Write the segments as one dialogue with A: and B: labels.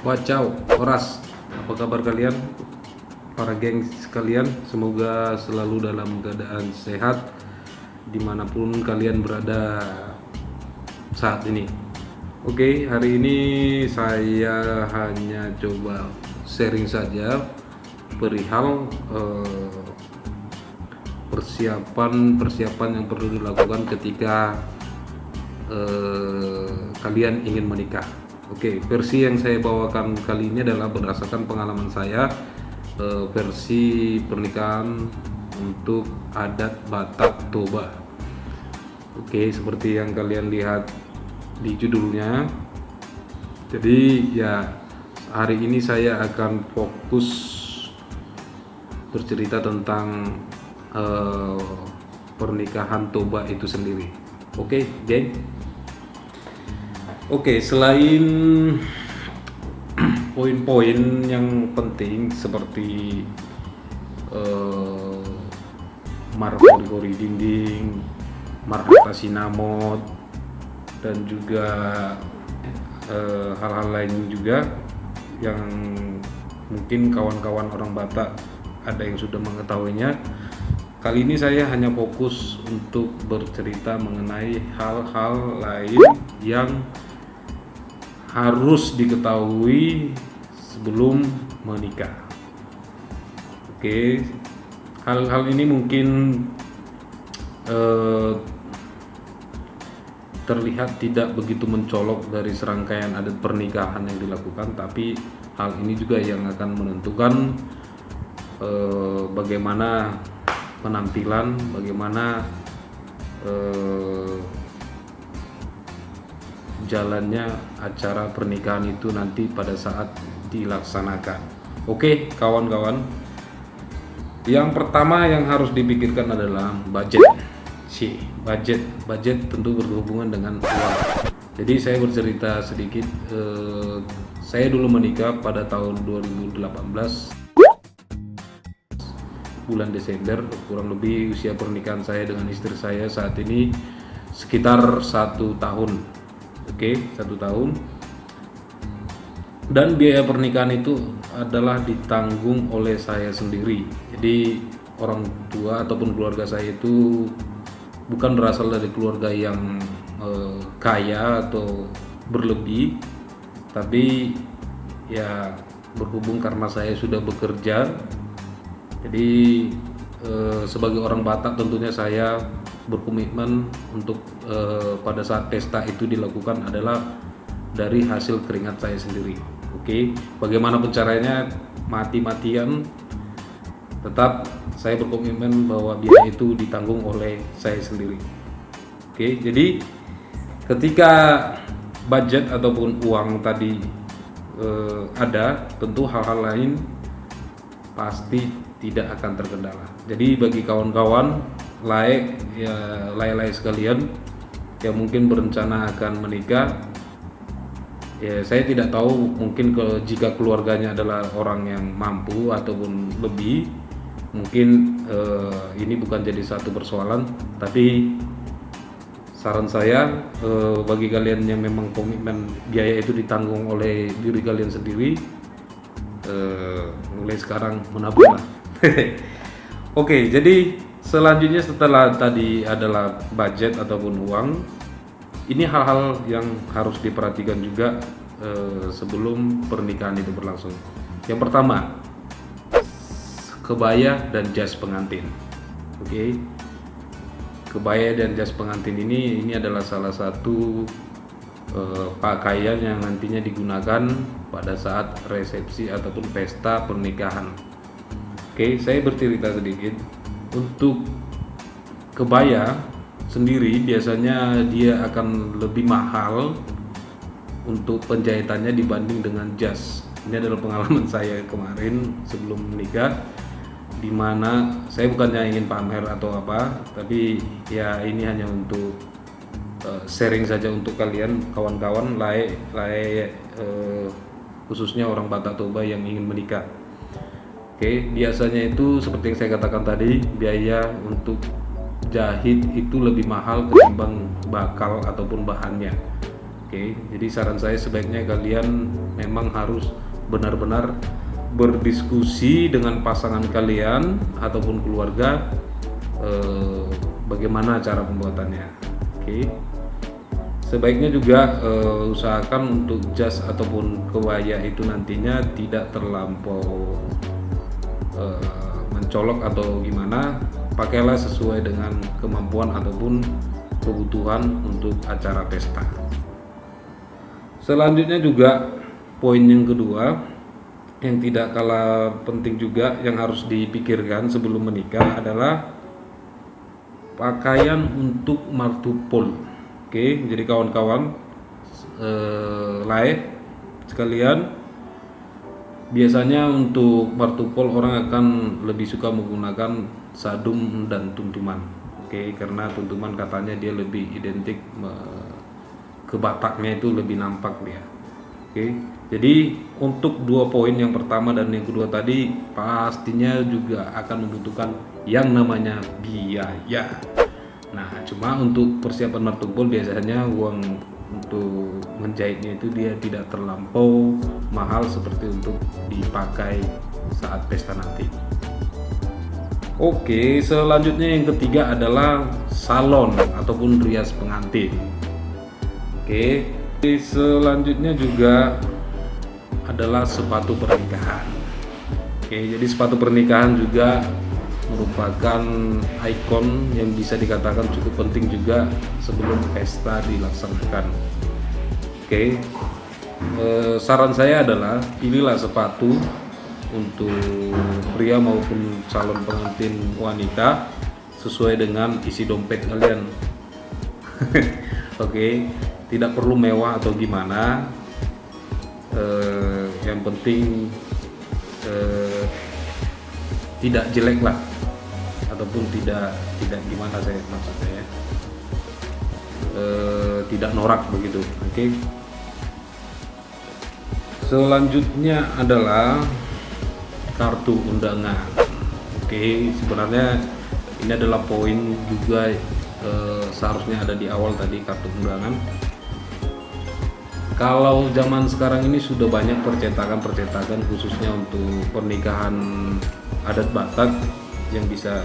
A: Wacau, Oras, apa kabar kalian? Para geng sekalian, semoga selalu dalam keadaan sehat dimanapun kalian berada saat ini. Oke, hari ini saya hanya coba sharing saja perihal persiapan yang perlu dilakukan ketika kalian ingin menikah. Oke, versi yang saya bawakan kali ini adalah berdasarkan pengalaman saya, versi pernikahan untuk adat Batak Toba. Oke, seperti yang kalian lihat di judulnya. Jadi ya, hari ini saya akan fokus bercerita tentang pernikahan Toba itu sendiri. Oke, geng. Oke, selain poin-poin yang penting seperti margori dinding, marhata sinamot, dan juga hal-hal lain juga yang mungkin kawan-kawan orang Batak ada yang sudah mengetahuinya. Kali ini saya hanya fokus untuk bercerita mengenai hal-hal lain yang harus diketahui sebelum menikah. Oke, hal-hal ini mungkin terlihat tidak begitu mencolok dari serangkaian adat pernikahan yang dilakukan, tapi hal ini juga yang akan menentukan bagaimana penampilan, bagaimana jalannya acara pernikahan itu nanti pada saat dilaksanakan. Oke, kawan-kawan. Yang pertama yang harus dipikirkan adalah budget. Budget tentu berhubungan dengan uang. Jadi saya bercerita sedikit. Saya dulu menikah pada tahun 2018 bulan Desember. Kurang lebih usia pernikahan saya dengan istri saya saat ini sekitar 1 tahun. Oke, 1 tahun. Dan biaya pernikahan itu adalah ditanggung oleh saya sendiri. Jadi orang tua ataupun keluarga saya itu bukan berasal dari keluarga yang kaya atau berlebih, tapi ya berhubung karena saya sudah bekerja, jadi sebagai orang Batak tentunya saya berkomitmen untuk pada saat pesta itu dilakukan adalah dari hasil keringat saya sendiri. Oke, bagaimanapun caranya, mati-matian tetap saya berkomitmen bahwa biaya itu ditanggung oleh saya sendiri. Oke, jadi ketika budget ataupun uang tadi ada, tentu hal-hal lain pasti tidak akan terkendala. Jadi bagi kawan-kawan layak sekalian yang mungkin berencana akan menikah, ya saya tidak tahu, mungkin jika keluarganya adalah orang yang mampu ataupun lebih, mungkin ini bukan jadi satu persoalan. Tapi saran saya, bagi kalian yang memang komitmen biaya itu ditanggung oleh diri kalian sendiri, mulai sekarang menabunglah. Oke, jadi selanjutnya setelah tadi adalah budget ataupun uang, ini hal-hal yang harus diperhatikan juga sebelum pernikahan itu berlangsung. Yang pertama, kebaya dan jas pengantin. Oke, kebaya dan jas pengantin ini adalah salah satu pakaian yang nantinya digunakan pada saat resepsi ataupun pesta pernikahan. Oke, saya bercerita sedikit. Untuk kebaya sendiri biasanya dia akan lebih mahal untuk penjahitannya dibanding dengan jas. Ini adalah pengalaman saya kemarin sebelum menikah, dimana saya bukannya ingin pamer atau apa, tapi ya ini hanya untuk sharing saja untuk kalian kawan-kawan khususnya orang Batak Toba yang ingin menikah. Oke, biasanya itu seperti yang saya katakan tadi, biaya untuk jahit itu lebih mahal ketimbang bakal ataupun bahannya. Oke, jadi saran saya sebaiknya kalian memang harus benar-benar berdiskusi dengan pasangan kalian ataupun keluarga, bagaimana cara pembuatannya. Oke, sebaiknya juga usahakan untuk jas ataupun kebaya itu nantinya tidak terlampau mencolok atau gimana. Pakailah sesuai dengan kemampuan ataupun kebutuhan untuk acara pesta. Selanjutnya juga poin yang kedua yang tidak kalah penting juga yang harus dipikirkan sebelum menikah adalah pakaian untuk martupol. Oke, jadi kawan-kawan live sekalian, biasanya untuk martupol orang akan lebih suka menggunakan sadum dan tuntuman. Oke, karena tuntuman katanya dia lebih identik ke Bataknya, itu lebih nampak dia. Oke, jadi untuk dua poin yang pertama dan yang kedua tadi pastinya juga akan membutuhkan yang namanya biaya. Nah, cuma untuk persiapan martupol biasanya uang untuk menjahitnya itu dia tidak terlampau mahal seperti untuk dipakai saat pesta nanti. Oke, selanjutnya yang ketiga adalah salon ataupun rias pengantin. Oke, selanjutnya juga adalah sepatu pernikahan. Oke, jadi sepatu pernikahan juga merupakan ikon yang bisa dikatakan cukup penting juga sebelum pesta dilaksanakan. Oke, saran saya adalah pilihlah sepatu untuk pria maupun calon pengantin wanita sesuai dengan isi dompet kalian. Oke, tidak perlu mewah atau gimana, yang penting tidak jelek lah, ataupun tidak gimana saya maksudnya, tidak norak begitu. Oke, selanjutnya adalah kartu undangan. Oke, sebenarnya ini adalah poin juga seharusnya ada di awal tadi, kartu undangan. Kalau zaman sekarang ini sudah banyak percetakan khususnya untuk pernikahan adat Batak yang bisa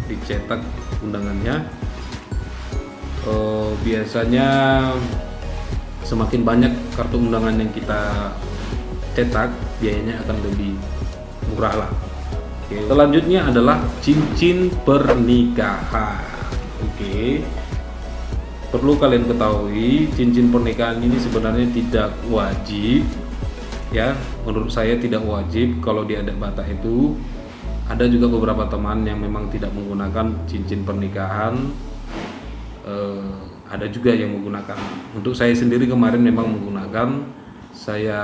A: dicetak undangannya. Biasanya semakin banyak kartu undangan yang kita cetak, biayanya akan lebih murah lah. Oke. Selanjutnya adalah cincin pernikahan. Oke. Perlu kalian ketahui, cincin pernikahan ini sebenarnya tidak wajib, ya. Menurut saya tidak wajib kalau di adat Batak itu. Ada juga beberapa teman yang memang tidak menggunakan cincin pernikahan. Ada juga yang menggunakan. Untuk saya sendiri kemarin memang menggunakan. Saya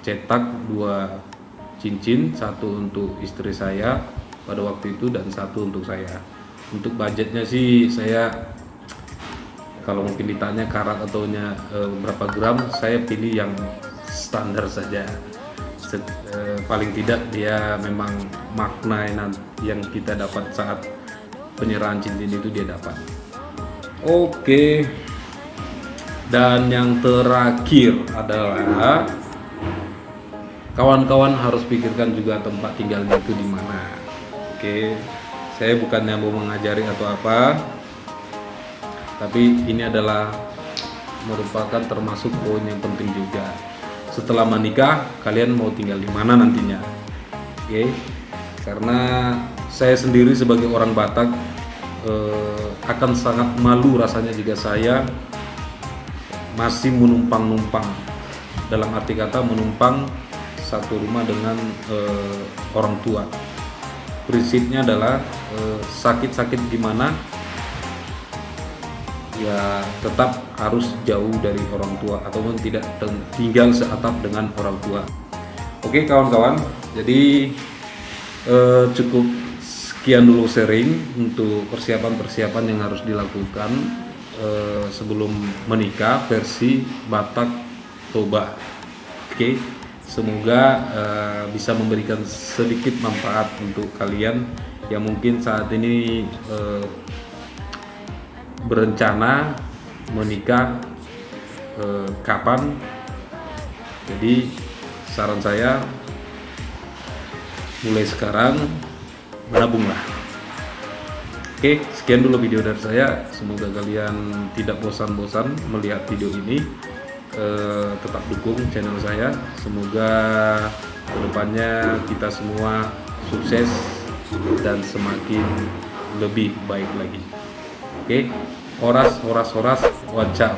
A: cetak 2 cincin, satu untuk istri saya pada waktu itu dan satu untuk saya. Untuk budgetnya sih saya, kalau mungkin ditanya karat atau berapa gram, saya pilih yang standar saja. Paling tidak dia memang makna yang kita dapat saat penyerahan cincin itu dia dapat. Oke, dan yang terakhir adalah kawan-kawan harus pikirkan juga tempat tinggalnya itu di mana. Oke, saya bukannya mau mengajari atau apa, tapi ini adalah merupakan termasuk poin yang penting juga. Setelah menikah, kalian mau tinggal di mana nantinya? Oke, karena saya sendiri sebagai orang Batak akan sangat malu rasanya jika saya masih menumpang-numpang, dalam arti kata menumpang satu rumah dengan orang tua. Prinsipnya adalah sakit-sakit gimana ya tetap harus jauh dari orang tua ataupun tidak tinggal seatap dengan orang tua. Oke kawan-kawan, jadi cukup sekian dulu sharing untuk persiapan-persiapan yang harus dilakukan sebelum menikah versi Batak Toba. Oke, semoga bisa memberikan sedikit manfaat untuk kalian yang mungkin saat ini berencana menikah kapan. Jadi saran saya mulai sekarang menabunglah. Oke, sekian dulu video dari saya. Semoga kalian tidak bosan-bosan melihat video ini. Tetap dukung channel saya. Semoga kedepannya kita semua sukses dan semakin lebih baik lagi. Oke, horas, horas, horas, wacau.